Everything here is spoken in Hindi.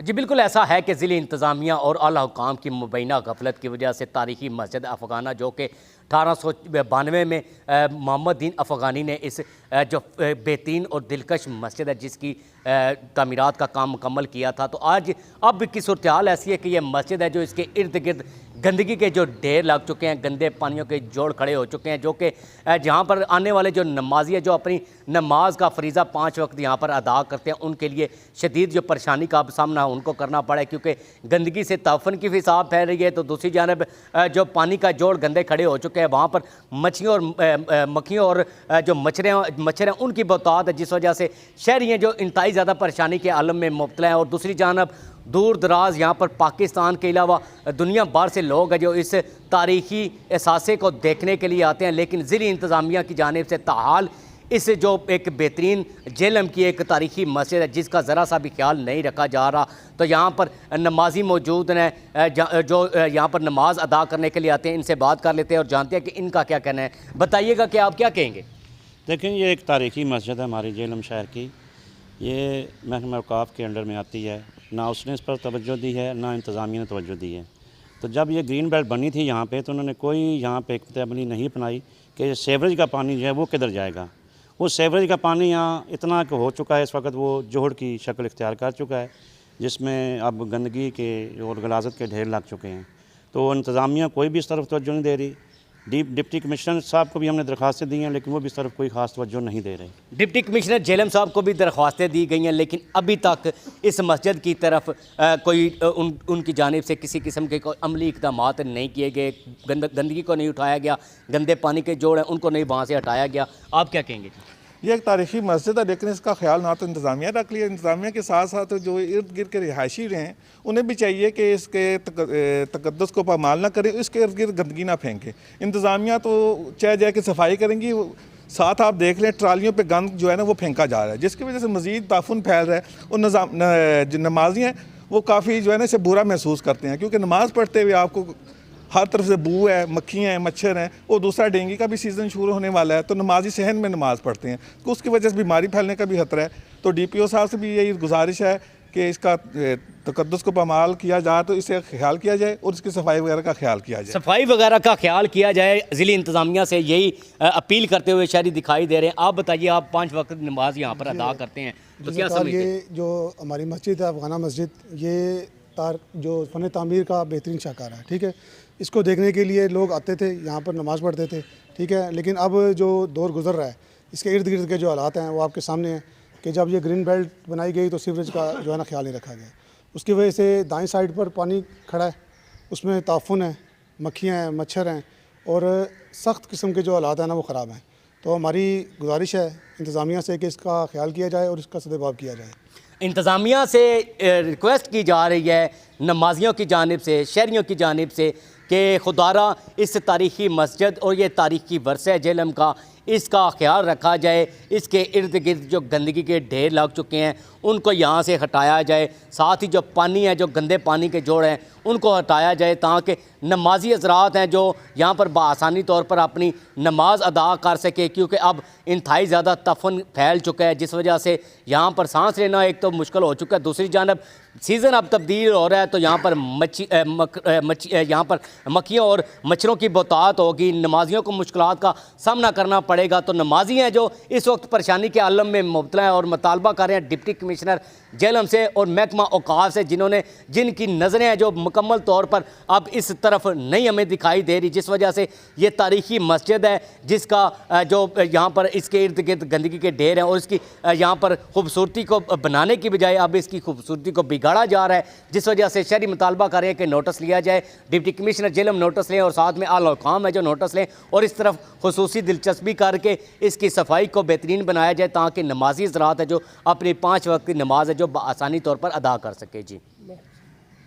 जी बिल्कुल ऐसा है कि ज़िली इंतज़ामिया और आला हुकाम की मुबैना गफलत की वजह से तारीखी मस्जिद अफ़गाना जो कि 1892 में मोहम्मद दीन अफ़गानी ने इस जो बेहतरीन और दिलकश मस्जिद है जिसकी तामीरात का काम मुकम्मल किया था, तो आज अब की सूरत हाल ऐसी है कि यह मस्जिद है जो इसके इर्द गिर्द गंदगी के जो ढेर लग चुके हैं, गंदे पानियों के जोड़ खड़े हो चुके हैं, जो कि जहाँ पर आने वाले जो नमाजी है जो अपनी नमाज का फरीज़ा 5 वक्त यहाँ पर अदा करते हैं, उनके लिए शदीद जो परेशानी का सामना उनको करना पड़ा है, क्योंकि गंदगी से ताफन की फिसाब फैल रही है। तो दूसरी जानब जो पानी का जोड़ गंदे खड़े हो चुके हैं, वहाँ पर मच्छियों और मक्खियों और जो मच्छर हैं उनकी बहुतात है, जिस वजह से शहरी हैं जो इंतहाई ज़्यादा परेशानी के आलम में मुब्तला हैं। और दूसरी जानब दूर दराज यहाँ पर पाकिस्तान के अलावा दुनिया भर से लोग हैं जो इस तारीख़ी असासे को देखने के लिए आते हैं, लेकिन ज़िली इंतज़ामिया की जानिब से ताहाल इस जो एक बेहतरीन जेलम की एक तारीख़ी मस्जिद है जिसका ज़रा सा भी ख्याल नहीं रखा जा रहा। तो यहाँ पर नमाजी मौजूद हैं जो यहाँ पर नमाज अदा करने के लिए आते हैं, इनसे बात कर लेते हैं और जानते हैं कि इनका क्या कहना है। बताइएगा कि आप क्या कहेंगे। देखें, ये एक तारीख़ी मस्जिद है हमारी जेलम शहर की, ये महकमा औक़ाफ़ के अंडर में आती है, ना उसने इस पर तवज्जो दी है ना इंतज़ामिया ने तवज्जो दी है। तो जब ये ग्रीन बेल्ट बनी थी यहाँ पे, तो उन्होंने कोई यहाँ पे एक अमली नहीं अपनाई कि सेवरेज का पानी जो है वो किधर जाएगा। वो सेवरेज का पानी यहाँ इतना हो चुका है इस वक्त, वो जोहड़ की शक्ल इख्तियार कर चुका है, जिसमें अब गंदगी के और गलाजत के ढेर लग चुके हैं। तो इंतज़ामिया कोई भी इस तरफ तवज्जो नहीं दे रही। डिप्टी कमिश्नर साहब को भी हमने दरख्वास्तें दी हैं, लेकिन वो भी इस तरफ कोई ख़ास तवज्जो नहीं दे रहे। डिप्टी कमिश्नर जेलम साहब को भी दरख्वास्तें दी गई हैं, लेकिन अभी तक इस मस्जिद की तरफ कोई उनकी जानिब से किसी किस्म के कोई अमली इक़दाम नहीं किए गए। गंदगी को नहीं उठाया गया, गंदे पानी के जोड़ हैं उनको नहीं वहाँ से हटाया गया। आप क्या कहेंगे? ये एक तारीख़ी मस्जिद है, लेकिन इसका ख्याल ना तो इंतज़ामिया रख लिया। इंतज़ामिया के साथ साथ जो इर्द गिर्द के रिहायशी हैं उन्हें भी चाहिए कि इसके तकद्दुस को पामाल ना करें, इसके इर्द गिर्द गंदगी ना फेंके। इंतज़ामिया तो चाहे जाए कि सफाई करेंगी, साथ आप देख लें ट्रालियों पे गंद जो है ना वो फेंका जा रहा है, जिसकी वजह से मज़ीद ताफुन फैल रहा है। और जो नमाजी हैं वो काफ़ी जो है ना इसे बुरा महसूस करते हैं, क्योंकि नमाज़ पढ़ते हुए आपको हर तरफ से बू है, मक्खियाँ हैं, मच्छर हैं, और दूसरा डेंगू का भी सीज़न शुरू होने वाला है। तो नमाजी सहन में नमाज़ पढ़ते हैं, तो उसकी वजह से बीमारी फैलने का भी खतरा है। तो DPO साहब से भी यही गुजारिश है कि इसका तकद्दुस को पामाल किया जाए, तो इसे ख्याल किया जाए और इसकी सफाई वगैरह का ख्याल किया जाए। सफाई वगैरह का ख्याल किया जाए, ज़िली इंतज़ामिया से यही अपील करते हुए शहरी दिखाई दे रहे हैं। आप बताइए, आप 5 वक्त नमाज यहाँ पर अदा करते हैं, तो क्या समझते हैं? ये जो हमारी मस्जिद है अफ़गाना मस्जिद, ये जो फ़न तामीर का बेहतरीन शाहकार है, ठीक है। इसको देखने के लिए लोग आते थे, यहाँ पर नमाज़ पढ़ते थे, ठीक है। लेकिन अब जो दौर गुजर रहा है, इसके इर्द गिर्द के जो हालात हैं वो आपके सामने हैं कि जब ये ग्रीन बेल्ट बनाई गई तो सीवरेज का जो है ना ख्याल नहीं रखा गया। उसकी वजह से दाएं साइड पर पानी खड़ा है, उसमें ताफुन है, मक्खियाँ हैं, मच्छर हैं, और सख्त किस्म के जो हालात हैं ना वो ख़राब हैं। तो हमारी गुजारिश है इंतज़ामिया से कि इसका ख्याल किया जाए और इसका सद्भाव किया जाए। इंतज़ामिया से रिक्वेस्ट की जा रही है नमाजियों की जानिब से, शहरियों की जानिब से, कि खुदारा इस तारीख़ी मस्जिद और ये तारीख़ी वर्सा जेलम का इसका ख्याल रखा जाए। इसके इर्द गिर्द जो गंदगी के ढेर लग चुके हैं उनको यहाँ से हटाया जाए, साथ ही जो पानी है, जो गंदे पानी के जोड़ हैं उनको हटाया जाए, ताकि नमाजी हज़रात हैं जो यहाँ पर बआसानी तौर पर अपनी नमाज अदा कर सके, क्योंकि अब इंतहाई ज़्यादा तफन फैल चुका है, जिस वजह से यहाँ पर सांस लेना एक तो मुश्किल हो चुका है। दूसरी जानब सीज़न अब तब्दील हो रहा है, तो यहाँ पर यहाँ पर मक्खियों और मच्छरों की बहुतात होगी, नमाजियों को मुश्किलात का सामना करना पड़ेगा। तो नमाजी हैं जो इस वक्त परेशानी के आलम में मुब्तला है और मुतालबा कर रहे हैं डिप्टी कमिश्नर जेलम से और महकमा औक़ाफ़ से, जिनकी नज़रें हैं जो मुकम्मल तौर पर अब इस तरफ नहीं हमें दिखाई दे रही, जिस वजह से ये तारीख़ी मस्जिद है जिसका जो यहाँ पर इसके इर्द गिर्द गंदगी के ढेर हैं और इसकी यहाँ पर खूबसूरती को बनाने की बजाय अब इसकी खूबसूरती को बिगाड़ा जा रहा है, जिस वजह से शहरी मुतालबा कर रहे हैं कि नोटिस लिया जाए, डिप्टी कमिश्नर जेलम नोटिस लें और साथ में आला हुकाम है जो नोटिस लें और इस तरफ खुसूसी दिलचस्पी करके इसकी सफाई को बेहतरीन बनाया जाए, ताकि नमाजी हज़रात है जो अपनी 5 वक्त की नमाज है जो आसानी तौर पर अदा कर सके। जी।